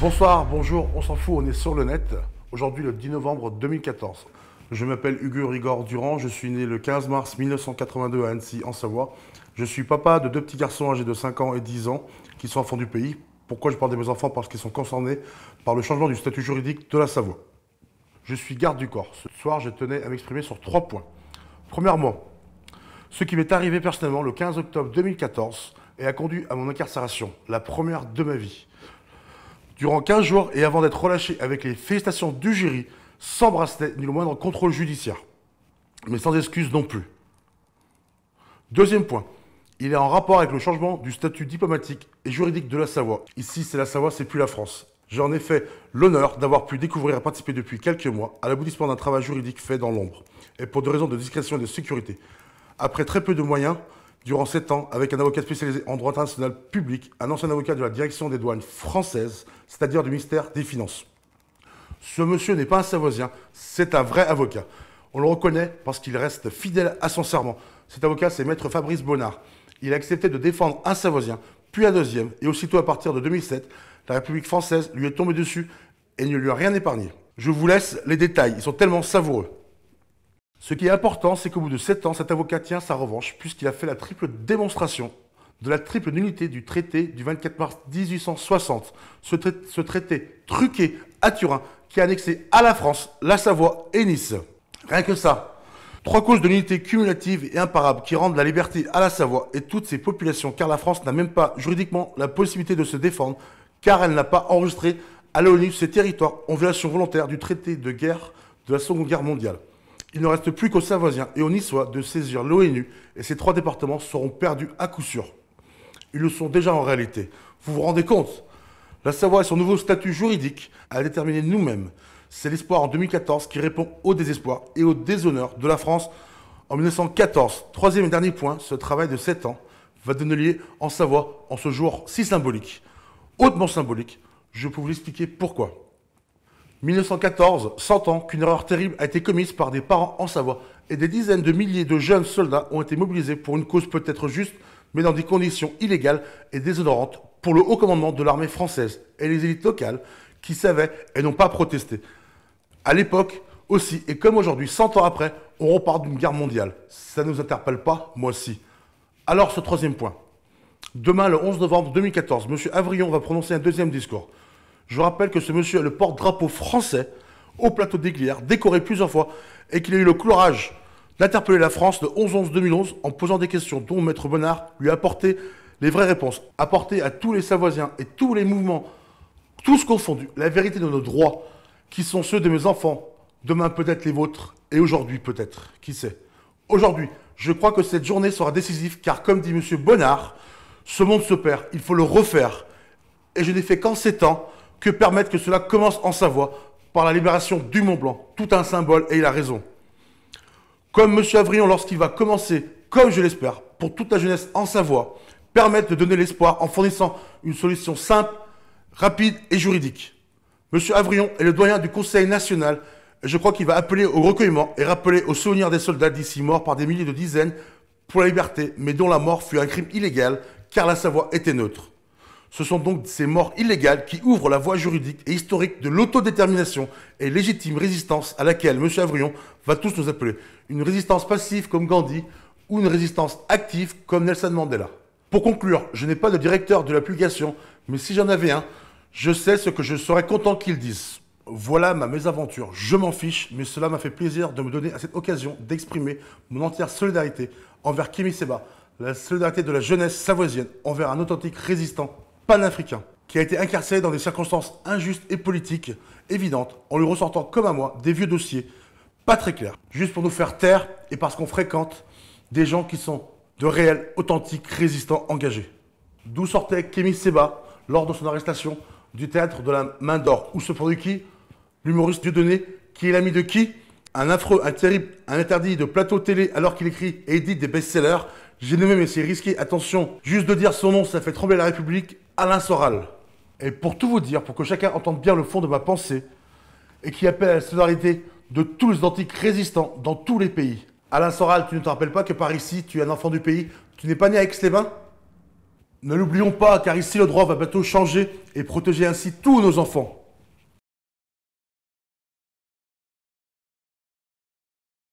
Bonsoir, bonjour, on s'en fout, on est sur le net. Aujourd'hui, le 10 novembre 2014. Je m'appelle Hugo Rigord Durand, je suis né le 15 mars 1982 à Annecy, en Savoie. Je suis papa de deux petits garçons âgés de 5 ans et 10 ans qui sont enfants du pays. Pourquoi je parle de mes enfants? Parce qu'ils sont concernés par le changement du statut juridique de la Savoie. Je suis garde du corps. Ce soir, je tenais à m'exprimer sur 3 points. Premièrement, ce qui m'est arrivé personnellement le 15 octobre 2014 et a conduit à mon incarcération, la première de ma vie. Durant 15 jours et avant d'être relâché avec les félicitations du jury, sans bracelet ni le moindre contrôle judiciaire. Mais sans excuse non plus. Deuxième point, il est en rapport avec le changement du statut diplomatique et juridique de la Savoie. Ici, c'est la Savoie, c'est plus la France. J'ai en effet l'honneur d'avoir pu découvrir et participer depuis quelques mois à l'aboutissement d'un travail juridique fait dans l'ombre, et pour des raisons de discrétion et de sécurité. Après très peu de moyens, durant 7 ans, avec un avocat spécialisé en droit international public, un ancien avocat de la direction des douanes françaises, c'est-à-dire du ministère des Finances. Ce monsieur n'est pas un Savoisien, c'est un vrai avocat. On le reconnaît parce qu'il reste fidèle à son serment. Cet avocat, c'est maître Fabrice Bonnard. Il a accepté de défendre un Savoisien, puis un deuxième, et aussitôt à partir de 2007, la République française lui est tombée dessus et ne lui a rien épargné. Je vous laisse les détails, ils sont tellement savoureux. Ce qui est important, c'est qu'au bout de 7 ans, cet avocat tient sa revanche, puisqu'il a fait la triple démonstration de la triple nullité du traité du 24 mars 1860. Ce traité truqué à Turin, qui a annexé à la France, la Savoie et Nice. Rien que ça. 3 causes de nullité cumulatives et imparables qui rendent la liberté à la Savoie et toutes ses populations, car la France n'a même pas juridiquement la possibilité de se défendre, car elle n'a pas enregistré à l'ONU ses territoires en violation volontaire du traité de guerre de la Seconde Guerre mondiale. Il ne reste plus qu'aux Savoisiens et aux Niçois de saisir l'ONU et ces 3 départements seront perdus à coup sûr. Ils le sont déjà en réalité. Vous vous rendez compte? La Savoie et son nouveau statut juridique à déterminer nous-mêmes. C'est l'espoir en 2014 qui répond au désespoir et au déshonneur de la France en 1914. Troisième et dernier point, ce travail de 7 ans va donner lieu en Savoie en ce jour si symbolique. Hautement symbolique, je peux vous l'expliquer pourquoi. 1914, 100 ans qu'une erreur terrible a été commise par des parents en Savoie et des dizaines de milliers de jeunes soldats ont été mobilisés pour une cause peut-être juste, mais dans des conditions illégales et déshonorantes pour le haut commandement de l'armée française et les élites locales qui savaient et n'ont pas protesté. À l'époque aussi, et comme aujourd'hui, 100 ans après, on repart d'une guerre mondiale. Ça ne nous interpelle pas, moi aussi. Alors ce troisième point. Demain, le 11 novembre 2014, M. Avrillon va prononcer un deuxième discours. Je rappelle que ce monsieur est le porte-drapeau français au plateau d'Aiglières, décoré plusieurs fois, et qu'il a eu le courage d'interpeller la France le 11-11-2011 en posant des questions dont Maître Bonnard lui a apporté les vraies réponses, apporté à tous les Savoisiens et tous les mouvements, tous confondus, la vérité de nos droits, qui sont ceux de mes enfants, demain peut-être les vôtres, et aujourd'hui peut-être, qui sait. Aujourd'hui, je crois que cette journée sera décisive, car comme dit M. Bonnard, ce monde se perd, il faut le refaire. Et je n'ai fait qu'en 7 ans que permettre que cela commence en Savoie par la libération du Mont-Blanc. Tout un symbole, et il a raison. Comme M. Avrillon, lorsqu'il va commencer, comme je l'espère, pour toute la jeunesse en Savoie, permettre de donner l'espoir en fournissant une solution simple, rapide et juridique. M. Avrillon est le doyen du Conseil national et je crois qu'il va appeler au recueillement et rappeler au souvenir des soldats d'ici morts par des milliers de dizaines pour la liberté, mais dont la mort fut un crime illégal car la Savoie était neutre. Ce sont donc ces morts illégales qui ouvrent la voie juridique et historique de l'autodétermination et légitime résistance à laquelle M. Avrillon va tous nous appeler. Une résistance passive comme Gandhi ou une résistance active comme Nelson Mandela. Pour conclure, je n'ai pas de directeur de la publication, mais si j'en avais un, je sais ce que je serais content qu'ils disent. Voilà ma mésaventure, je m'en fiche, mais cela m'a fait plaisir de me donner à cette occasion d'exprimer mon entière solidarité envers Kémy Séba, la solidarité de la jeunesse savoisienne envers un authentique résistant panafricain qui a été incarcéré dans des circonstances injustes et politiques évidentes en lui ressortant comme à moi des vieux dossiers pas très clairs, juste pour nous faire taire et parce qu'on fréquente des gens qui sont de réels, authentiques résistants engagés. D'où sortait Kémy Séba lors de son arrestation du théâtre de la Main d'Or, où se produit qui? L'humoriste Dieudonné, qui est l'ami de qui? Un affreux, un terrible, un interdit de plateau télé alors qu'il écrit et édite des best-sellers. J'ai nommé, mais c'est risqué, attention, juste de dire son nom, ça fait trembler la République, Alain Soral. Et pour tout vous dire, pour que chacun entende bien le fond de ma pensée, et qui appelle à la solidarité de tous les authentiques résistants dans tous les pays. Alain Soral, tu ne te rappelles pas que par ici, tu es un enfant du pays, tu n'es pas né à Aix-les-Bains? Ne l'oublions pas, car ici le droit va bientôt changer et protéger ainsi tous nos enfants.